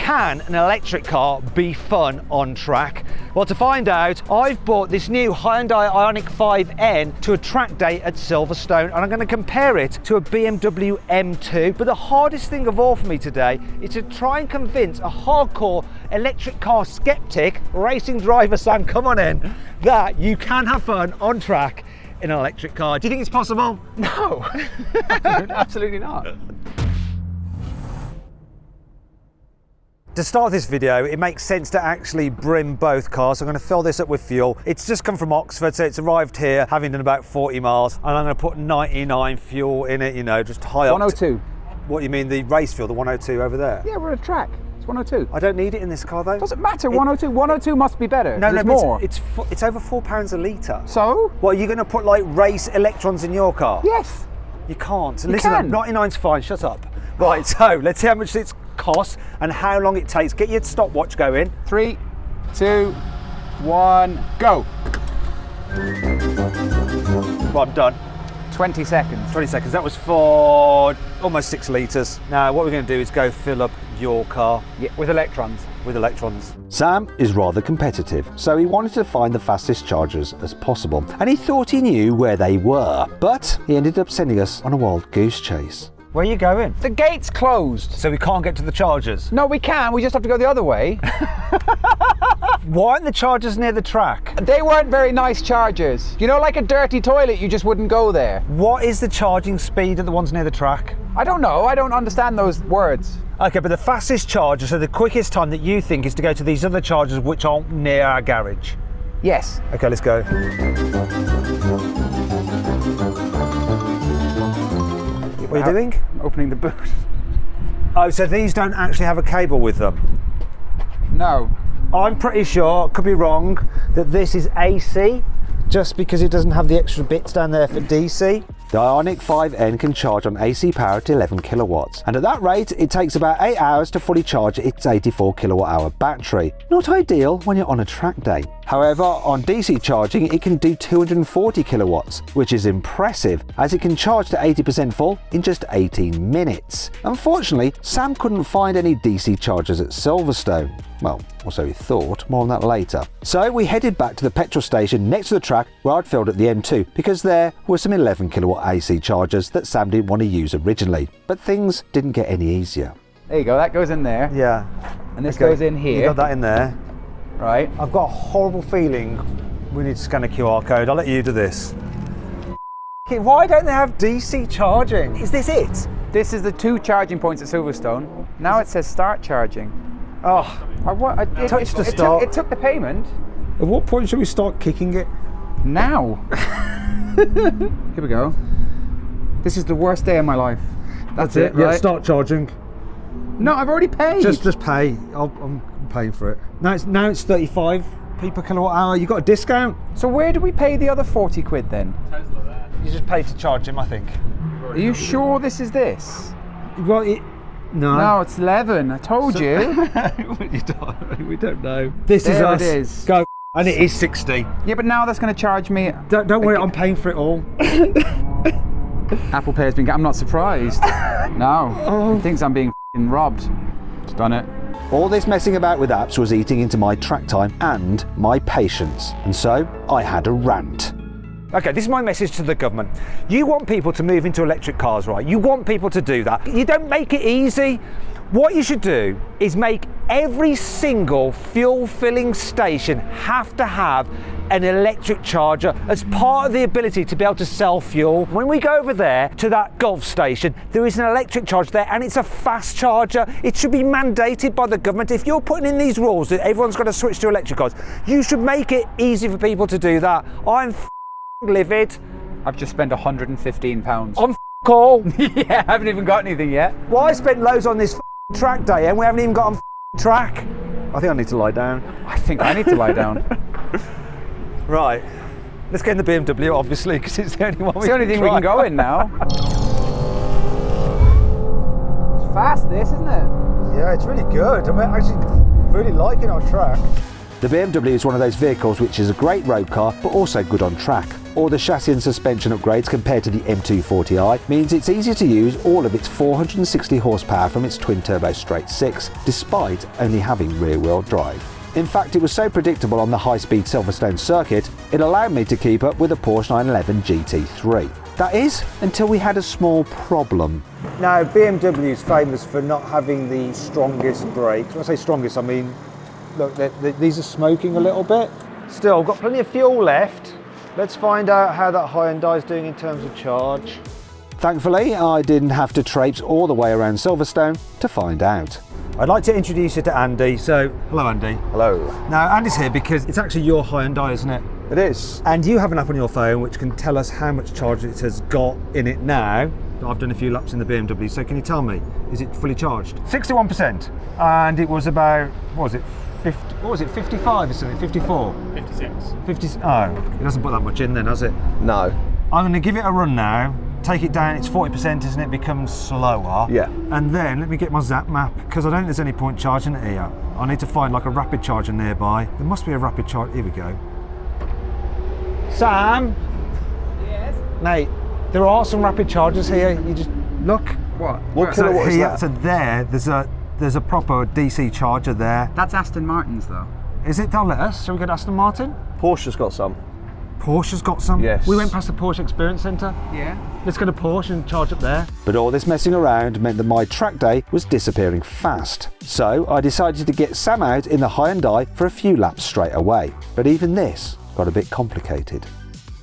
can an electric car be fun on track? Well, to find out, I've bought this new Hyundai Ioniq 5N to a track day at Silverstone, and I'm going to compare it to a BMW M2. But the hardest thing of all for me today is to try and convince a hardcore electric car skeptic, racing driver Sam, come on in, that you can have fun on track in an electric car. Do you think it's possible? No, absolutely not. To start this video, it makes sense to actually brim both cars. So I'm going to fill this up with fuel. It's just come from Oxford, so it's arrived here, having done about 40 miles, and I'm going to put 99 fuel in it, you know, just high up. 102. What, you mean the race fuel, the 102 over there? Yeah, we're at a track. It's 102. I don't need it in this car though. Doesn't matter, 102. 102 must be better. No, There's no, more. It's over £4 a litre. So? What, are you going to put like race electrons in your car? Yes. You can't. You Listen, can. 99's fine, shut up. Right, so let's see how much it's costs and how long it takes. Get your stopwatch going. 3, 2, 1, go. Well, I'm done. 20 seconds. 20 seconds. That was for almost 6 litres. Now, what we're going to do is go fill up your car. Yeah, with electrons. With electrons. Sam is rather competitive, so he wanted to find the fastest chargers as possible, and he thought he knew where they were, but he ended up sending us on a wild goose chase. Where are you going? The gate's closed. So we can't get to the chargers? No, we can. We just have to go the other way. Why aren't the chargers near the track? They weren't very nice chargers. You know, like a dirty toilet, you just wouldn't go there. What is the charging speed of the ones near the track? I don't know. I don't understand those words. Okay, but the fastest charger, so the quickest time that you think is to go to these other chargers which aren't near our garage? Yes. Okay, let's go. What are you doing? I'm opening the boot. Oh, so these don't actually have a cable with them? No. I'm pretty sure, could be wrong, that this is AC, just because it doesn't have the extra bits down there for DC. The Ioniq 5N can charge on AC power at 11 kilowatts, and at that rate it takes about 8 hours to fully charge its 84 kilowatt hour battery. Not ideal when you're on a track day. However, on DC charging it can do 240 kilowatts, which is impressive as it can charge to 80% full in just 18 minutes. Unfortunately, Sam couldn't find any DC chargers at Silverstone. Well, or so he thought, more on that later. So we headed back to the petrol station next to the track where I'd filled at the M2, because there were some 11 kilowatt AC chargers that Sam didn't want to use originally. But things didn't get any easier. There you go. That goes in there. Yeah. And this goes in here. You got that in there. Right. I've got a horrible feeling we need to scan a QR code. I'll let you do this. Why don't they have DC charging? Is this it? This is the 2 charging points at Silverstone. Now it says start charging. Oh, touch to start. It took the payment. At what point should we start kicking it? Now. Here we go. This is the worst day of my life. That's it, right? Yeah, start charging. No, I've already paid. Just pay. I'm paying for it. Now it's 35p per kilowatt hour. You got a discount. So where do we pay the other 40 quid then? Tesla there. You just pay to charge him, I think. Are you sure this is this? Well, no. No, it's 11. I told you. We don't know. This is There us. it is. Go. And it is 60. Yeah, but now that's going to charge me. Don't worry, I'm paying for it all. Apple Pay has been. I'm not surprised. No. He thinks I'm being f***ing robbed. It's done it. All this messing about with apps was eating into my track time and my patience, and so I had a rant. Okay, this is my message to the government. You want people to move into electric cars, right? You want people to do that. You don't make it easy. What you should do is make every single fuel filling station have to have an electric charger as part of the ability to be able to sell fuel. When we go over there to that Gulf station, there is an electric charger there and it's a fast charger. It should be mandated by the government. If you're putting in these rules that everyone's got to switch to electric cars, you should make it easy for people to do that. I'm livid. I've just spent £115. On call. Yeah, I haven't even got anything yet. Well, I spent loads on this track day and we haven't even got on track. I think I need to lie down. I think I need to lie down. Right, let's get in the BMW, obviously, because it's the only one. It's the only thing we can go in now. It's fast, this, isn't it? Yeah, it's really good. I'm actually really liking our track. The BMW is one of those vehicles which is a great road car, but also good on track. or the chassis and suspension upgrades compared to the M240i means it's easier to use all of its 460 horsepower from its twin-turbo straight six, despite only having rear-wheel drive. In fact, it was so predictable on the high-speed Silverstone circuit, it allowed me to keep up with a Porsche 911 GT3. That is, until we had a small problem. Now, BMW is famous for not having the strongest brakes. When I say strongest, I mean, look, these are smoking a little bit. Still, got plenty of fuel left. Let's find out how that Hyundai is doing in terms of charge. Thankfully, I didn't have to traipse all the way around Silverstone to find out. I'd like to introduce you to Andy. So, hello Andy. Hello. Now, Andy's here because it's actually your Hyundai, isn't it? It is. And you have an app on your phone which can tell us how much charge it has got in it now. I've done a few laps in the BMW, so can you tell me, is it fully charged? 61%. And it was about, what was it, 50, what was it, 55 or something, 54? 56. 50, oh, it doesn't put that much in then, does it? No. I'm going to give it a run now, take it down, it's 40%, isn't it, becomes slower. Yeah. And then, let me get my Zap map, because I don't think there's any point charging it here. I need to find like a rapid charger nearby. There must be a rapid charge, here we go. Sam? Yes. Mate, there are some rapid chargers here, you just look. What? So kilowatt is here, that? so there's a proper DC charger there. That's Aston Martin's though. Is it? They'll let us. Shall we go to Aston Martin? Porsche's got some. Porsche's got some. Yes. We went past the Porsche Experience Centre. Yeah. Let's go to Porsche and charge up there. But all this messing around meant that my track day was disappearing fast. So I decided to get Sam out in the Hyundai for a few laps straight away. But even this got a bit complicated.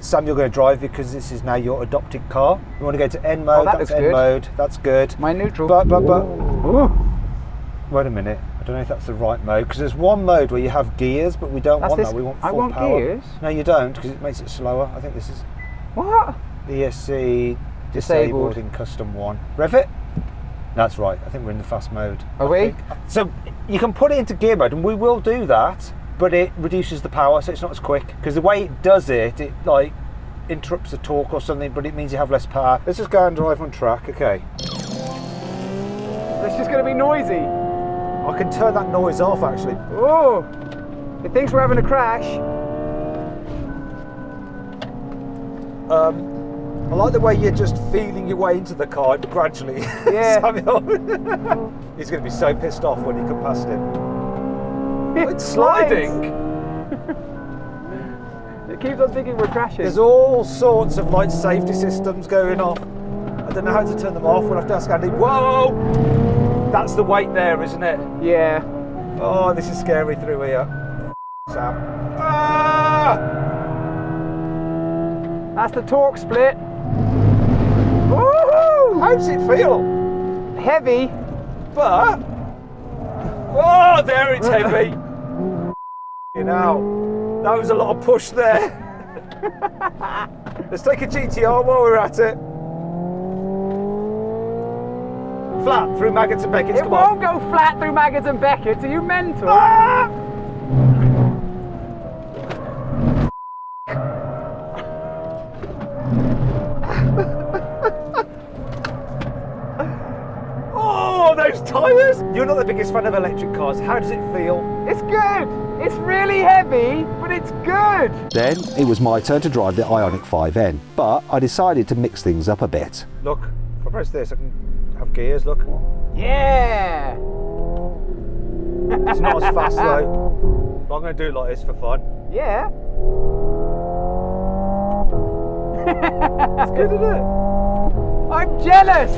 Sam, you're going to drive because this is now your adopted car. You want to go to N mode, that that's looks N good. mode, that's good. My neutral. But, wait a minute, I don't know if that's the right mode, because there's one mode where you have gears, but we don't want that, we want full I want power. gears? No, you don't, because it makes it slower. I think this is What? the ESC disabled in custom one. Rev it? That's right, I think we're in the fast mode. Are I we? think. So you can put it into gear mode, and we will do that, but it reduces the power, so it's not as quick. Because the way it does it, it like interrupts the torque or something, but it means you have less power. Let's just go and drive on track, okay. It's just going to be noisy. I can turn that noise off actually. Oh, it thinks we're having a crash. I like the way you're just feeling your way into the car gradually. Yeah. Samuel. He's going to be so pissed off when you come past him. It's Sliding. It keeps on thinking we're crashing. There's all sorts of like safety systems going on. I don't know how to turn them off. We'll have to ask Andy. Whoa! That's the weight there, isn't it? Yeah. Oh, this is scary through here. Sam. Ah! That's the torque split. Woohoo! How does it feel? Heavy. But oh, there it's heavy. You know, that was a lot of push there. Let's take a GTR while we're at it. Flat through Maggots and Beckett's. It Come won't on. go flat through Maggots and Beckett's. Are you mental? Ah! Oh, those tyres! You're not the biggest fan of electric cars. How does it feel? It's good. It's really heavy, but it's good. Then it was my turn to drive the Ioniq 5N, but I decided to mix things up a bit. Look, if I press this, I can have gears, look. Yeah. It's not as fast though, but I'm going to do it like this for fun. Yeah. It's good, isn't it? I'm jealous.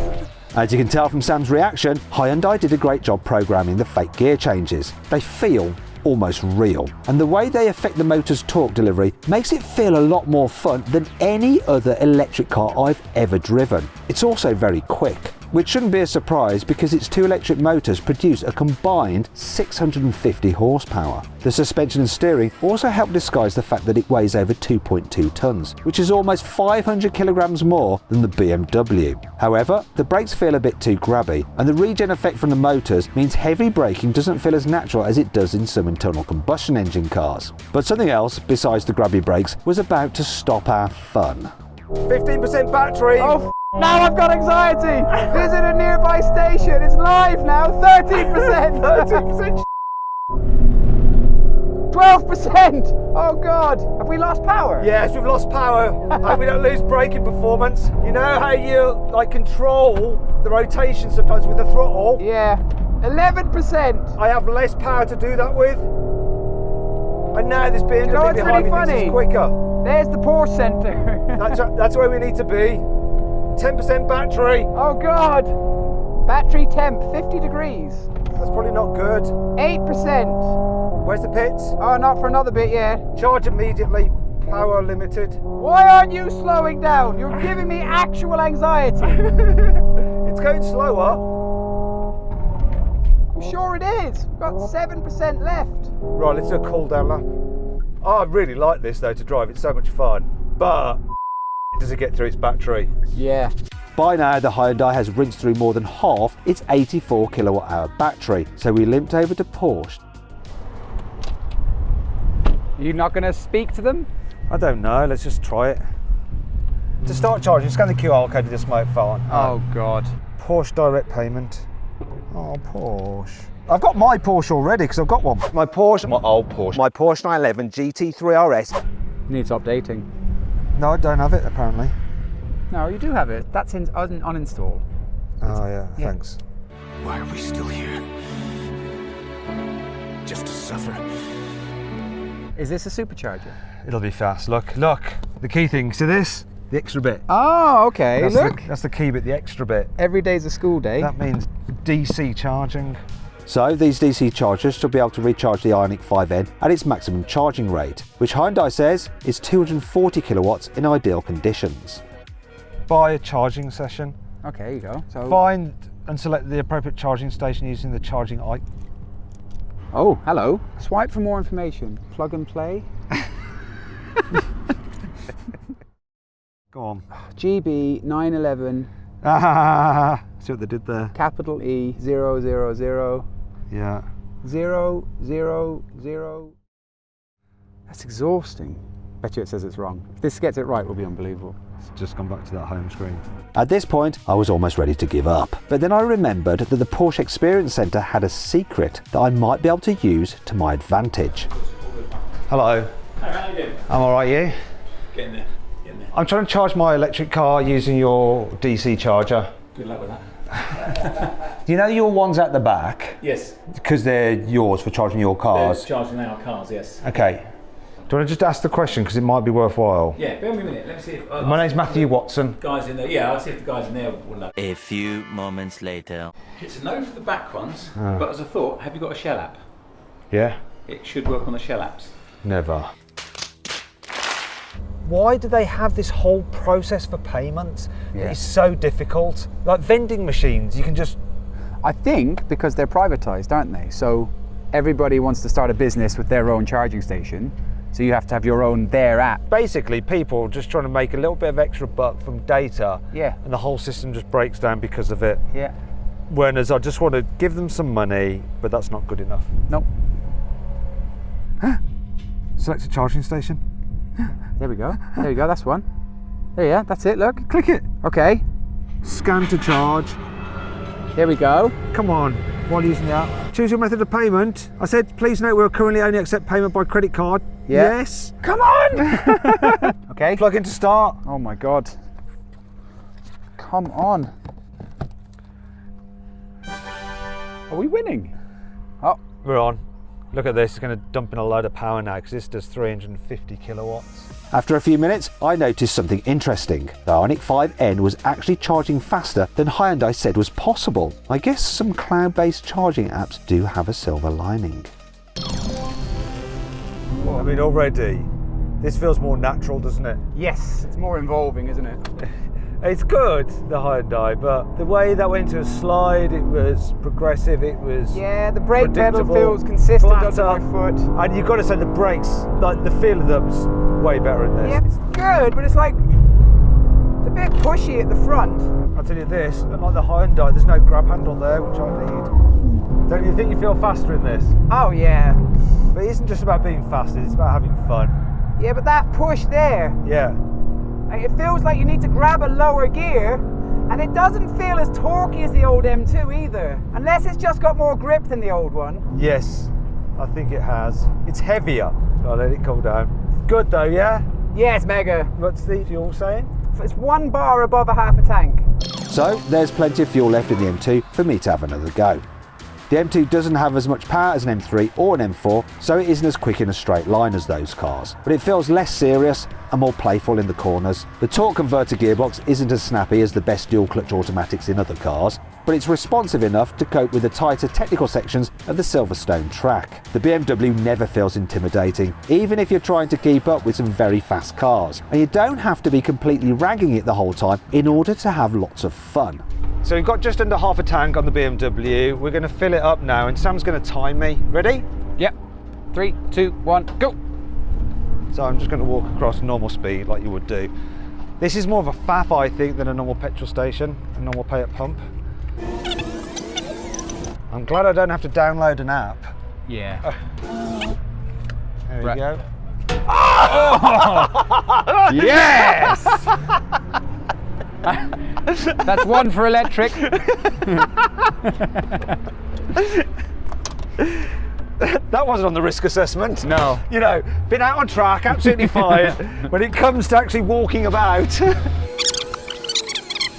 As you can tell from Sam's reaction, Hyundai did a great job programming the fake gear changes. They feel almost real, and the way they affect the motor's torque delivery makes it feel a lot more fun than any other electric car I've ever driven. It's also very quick, which shouldn't be a surprise because its two electric motors produce a combined 650 horsepower. The suspension and steering also help disguise the fact that it weighs over 2.2 tons, which is almost 500 kilograms more than the BMW. However, the brakes feel a bit too grabby, and the regen effect from the motors means heavy braking doesn't feel as natural as it does in some internal combustion engine cars. But something else besides the grabby brakes was about to stop our fun. 15% battery. Oh, now I've got anxiety. Visit a nearby station. It's live now. 13%. 13%. 12%! Oh God! Have we lost power? Yes, we've lost power. Hope we don't lose braking performance. You know how you like control the rotation sometimes with the throttle? Yeah. 11%! I have less power to do that with. And now this BMW You know what's behind really me thinks funny? it's quicker. There's the Porsche centre. That's where we need to be. 10% battery. Oh God! Battery temp, 50 degrees. That's probably not good. 8%. Where's the pits? Oh, not for another bit yet. Charge immediately. Power limited. Why aren't you slowing down? You're giving me actual anxiety. It's going slower. I'm sure it is. We've got 7% left. Right, let's do a cool down lap. Oh, I really like this though to drive. It's so much fun. But does it get through its battery? Yeah. By now, the Hyundai has rinsed through more than half its 84 kilowatt hour battery, so we limped over to Porsche. You're not going to speak to them? I don't know. Let's just try it. To start charging, scan the QR code with the smartphone. Oh God. Porsche direct payment. Oh, Porsche. I've got my Porsche already because I've got one. My Porsche, my old Porsche. My Porsche 911 GT3 RS. Needs updating. No, I don't have it apparently. No, you do have it. That's uninstall. Oh yeah, thanks. Why are we still here? Just to suffer. Is this a supercharger? It'll be fast. Look. The key thing, see this? The extra bit. Oh, okay. Look. That's the key bit, the extra bit. Every day's a school day. That means DC charging. So these DC chargers should be able to recharge the Ioniq 5N at its maximum charging rate, which Hyundai says is 240 kilowatts in ideal conditions. Buy a charging session. Okay, here you go. So. Find and select the appropriate charging station using the charging icon. Oh, hello. Swipe for more information. Plug and play. Go on. GB 911. Ah, see what they did there. Capital E 000 Yeah. 000. That's exhausting. Bet you it says it's wrong. If this gets it right, it will be unbelievable. It's just gone back to that home screen. At this point, I was almost ready to give up. But then I remembered that the Porsche Experience Centre had a secret that I might be able to use to my advantage. Hello. Hi, how you doing? I'm alright, you? Getting there. I'm trying to charge my electric car using your DC charger. Good luck with that. You know your ones at the back? Yes. Because they're yours for charging your cars? They're charging our cars, yes. Okay. Do you want to just ask the question because it might be worthwhile? Yeah, bear with me a minute. Let me see if... My name's Matthew Watson. Guys in there. Yeah, I'll see if the guys in there will know. A few moments later. It's a no for the back ones, but as a thought, have you got a Shell app? Yeah? It should work on the Shell apps. Never. Why do they have this whole process for payment? Yeah. It's so difficult. Like vending machines, you can just... I think because they're privatized, aren't they? So everybody wants to start a business with their own charging station. So you have to have your own their app. Basically, people just trying to make a little bit of extra buck from data. Yeah. And the whole system just breaks down because of it. Yeah. Whereas I just want to give them some money, but that's not good enough. Nope. Select a charging station. There we go. There you go. That's one. There, yeah. That's it. Look. Click it. Okay. Scan to charge. There we go. Come on, while using the app. Choose your method of payment. I said, please note we'll currently only accept payment by credit card. Yeah. Yes. Come on. Okay. Plug in to start. Oh my God. Come on. Are we winning? Oh. We're on. Look at this, it's going to dump in a load of power now because this does 350 kilowatts. After a few minutes, I noticed something interesting. The Ioniq 5N was actually charging faster than Hyundai said was possible. I guess some cloud-based charging apps do have a silver lining. I mean, already, this feels more natural, doesn't it? Yes. It's more involving, isn't it? It's good, the Hyundai, but the way that went to a slide, it was progressive, it was Yeah, the brake pedal predictable, feels consistent flatter. under my foot. And you've got to say the brakes, like the feel of them's way better in this. Yeah, it's good, but it's like it's a bit pushy at the front. I'll tell you this, unlike the Hyundai, there's no grab handle there, which I need. Don't you think you feel faster in this? Oh yeah. But it isn't just about being faster, it's about having fun. Yeah, but that push there, Yeah. like, it feels like you need to grab a lower gear, and it doesn't feel as torquey as the old M2 either, unless it's just got more grip than the old one. Yes. I think it has. It's heavier. I'll let it cool down. Good though, yeah? Yeah, it's mega. What's the fuel saying? It's 1 bar above a half a tank. So there's plenty of fuel left in the M2 for me to have another go. The M2 doesn't have as much power as an M3 or an M4, so it isn't as quick in a straight line as those cars, but it feels less serious and more playful in the corners. The torque converter gearbox isn't as snappy as the best dual clutch automatics in other cars, but it's responsive enough to cope with the tighter technical sections of the Silverstone track. The BMW never feels intimidating, even if you're trying to keep up with some very fast cars, and you don't have to be completely ragging it the whole time in order to have lots of fun. So we've got just under half a tank on the BMW. We're going to fill it up now and Sam's going to time me. Ready? Yep. 3, 2, 1, go. So I'm just going to walk across normal speed like you would do. This is more of a faff, I think, than a normal petrol station, a normal pay at pump. I'm glad I don't have to download an app. Yeah. There we go. Yes! That's 1 for electric. That wasn't on the risk assessment. No. You know, been out on track, absolutely fine. When it comes to actually walking about.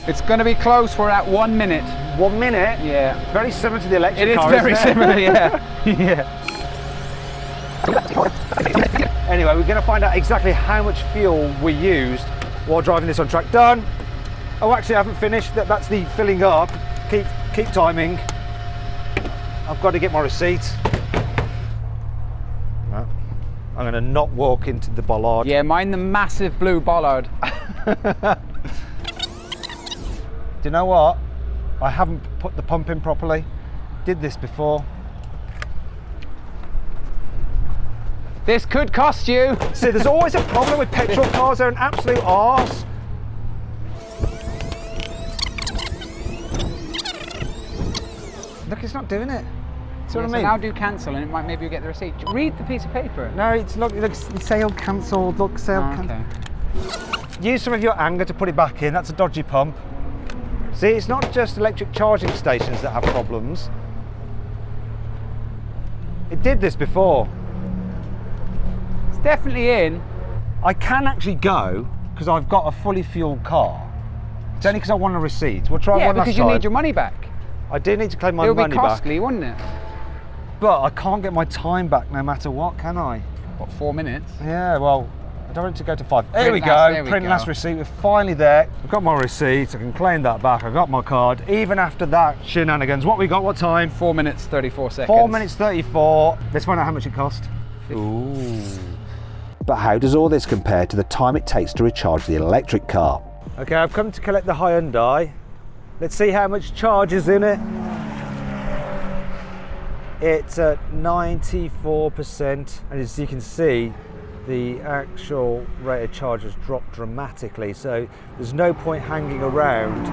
It's going to be close. We're at 1 minute. 1 minute? Yeah. Very similar to the electric It is car, very isn't it? similar, yeah. Yeah. Anyway, we're going to find out exactly how much fuel we used while driving this on track. Done. Oh, actually, I haven't finished. That's the filling up. Keep timing. I've got to get my receipt. No. I'm going to not walk into the bollard. Yeah, mind the massive blue bollard. Do you know what? I haven't put the pump in properly. Did this before. This could cost you. See, there's always a problem with petrol cars. They're an absolute arse. Look, it's not doing it. See what I mean? So now do cancel and it might maybe you get the receipt. Read the piece of paper. No, it's not. Look, sale cancelled. Look, sale cancelled. Okay. Use some of your anger to put it back in. That's a dodgy pump. See, it's not just electric charging stations that have problems. It did this before. It's definitely in. I can actually go because I've got a fully fueled car. It's only because I want a receipt. We'll try Yeah, one last because you time. need your money back. I do need to claim my It'll money be costly, back. wouldn't it? But I can't get my time back no matter what, can I? What, 4 minutes? Yeah, well, I don't want it to go to 5. There Print we last, go. there we Print go. last receipt. We're finally there. I've got my receipt. I can claim that back. I got my card. Even after that shenanigans, what we got? What time? 4 minutes, 34 seconds. 4 minutes 34. Let's find out how much it cost. Ooh. But how does all this compare to the time it takes to recharge the electric car? Okay, I've come to collect the Hyundai. Let's see how much charge is in it. It's at 94%, and as you can see, the actual rate of charge has dropped dramatically, so there's no point hanging around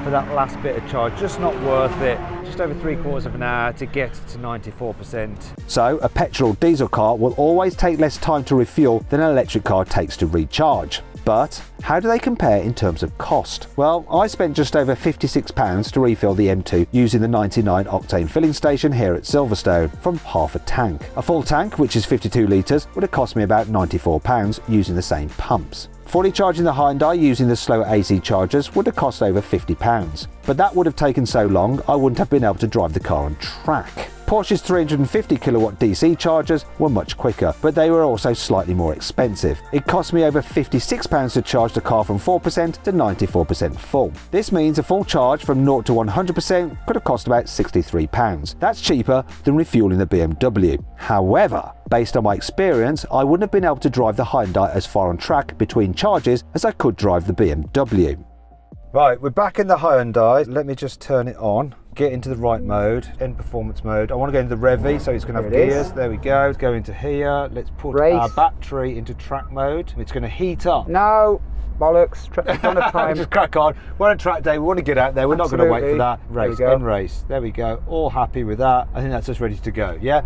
for that last bit of charge. Just not worth it. Just over 3/4 of an hour to get to 94%. So a petrol or diesel car will always take less time to refuel than an electric car takes to recharge. But how do they compare in terms of cost? Well, I spent just over £56 to refill the M2 using the 99 octane filling station here at Silverstone from half a tank. A full tank, which is 52 litres, would have cost me about £94 using the same pumps. Fully charging the Hyundai using the slower AC chargers would have cost over £50. But that would have taken so long I wouldn't have been able to drive the car on track. Porsche's 350 kilowatt DC chargers were much quicker, but they were also slightly more expensive. It cost me over £56 to charge the car from 4% to 94% full. This means a full charge from 0 to 100% could have cost about £63. That's cheaper than refueling the BMW. However, based on my experience, I wouldn't have been able to drive the Hyundai as far on track between charges as I could drive the BMW. Right, we're back in the Hyundai. Let me just turn it on. Get into the right mode, in performance mode. I want to go into the Revy, so it's going to have gears. There we go. Let's go into here. Let's put our battery into track mode. It's going to heat up. No, bollocks. Don't have time. Just crack on. We're on track day. We want to get out there. We're not going to wait for that. Race, There we go. in race. There we go. All happy with that. I think that's us ready to go. Yeah.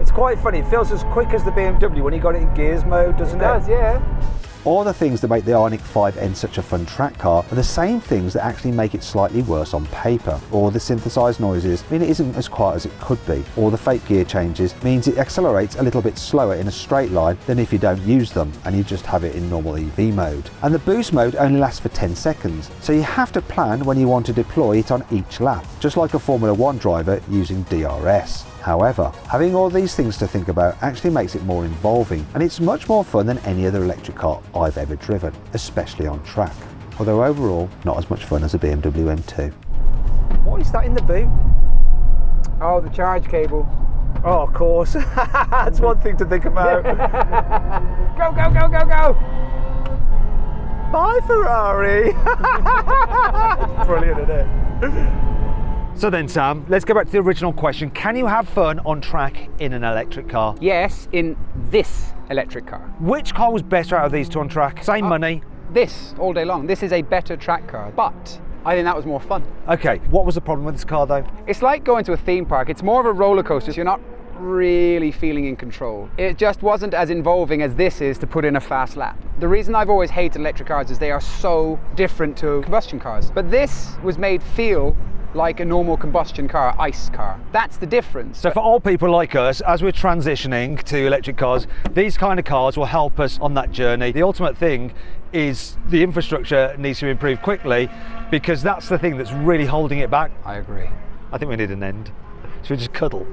It's quite funny. It feels as quick as the BMW when you got it in gears mode, doesn't it? It does, yeah. All the things that make the Ioniq 5N such a fun track car are the same things that actually make it slightly worse on paper. All the synthesized noises mean it isn't as quiet as it could be. All the fake gear changes means it accelerates a little bit slower in a straight line than if you don't use them and you just have it in normal EV mode. And the boost mode only lasts for 10 seconds, so you have to plan when you want to deploy it on each lap, just like a Formula 1 driver using DRS. However, having all these things to think about actually makes it more involving, and it's much more fun than any other electric car I've ever driven, especially on track. Although overall, not as much fun as a BMW M2. What is that in the boot? Oh, the charge cable. Oh, of course. That's one thing to think about. Go, go, go, go, go! Bye, Ferrari. Brilliant, isn't it? So then, Sam, let's go back to the original question. Can you have fun on track in an electric car? Yes, in this electric car. Which car was better out of these two on track? Same money. This, all day long. This is a better track car, but I think that was more fun. Okay, what was the problem with this car though? It's like going to a theme park. It's more of a roller coaster, so you're not really feeling in control. It just wasn't as involving as this is to put in a fast lap. The reason I've always hated electric cars is they are so different to combustion cars. But this was made feel like a normal combustion car, ICE car. That's the difference. So for old people like us, as we're transitioning to electric cars, these kind of cars will help us on that journey. The ultimate thing is the infrastructure needs to improve quickly, because that's the thing that's really holding it back. I agree. I think we need an end. Should we just cuddle?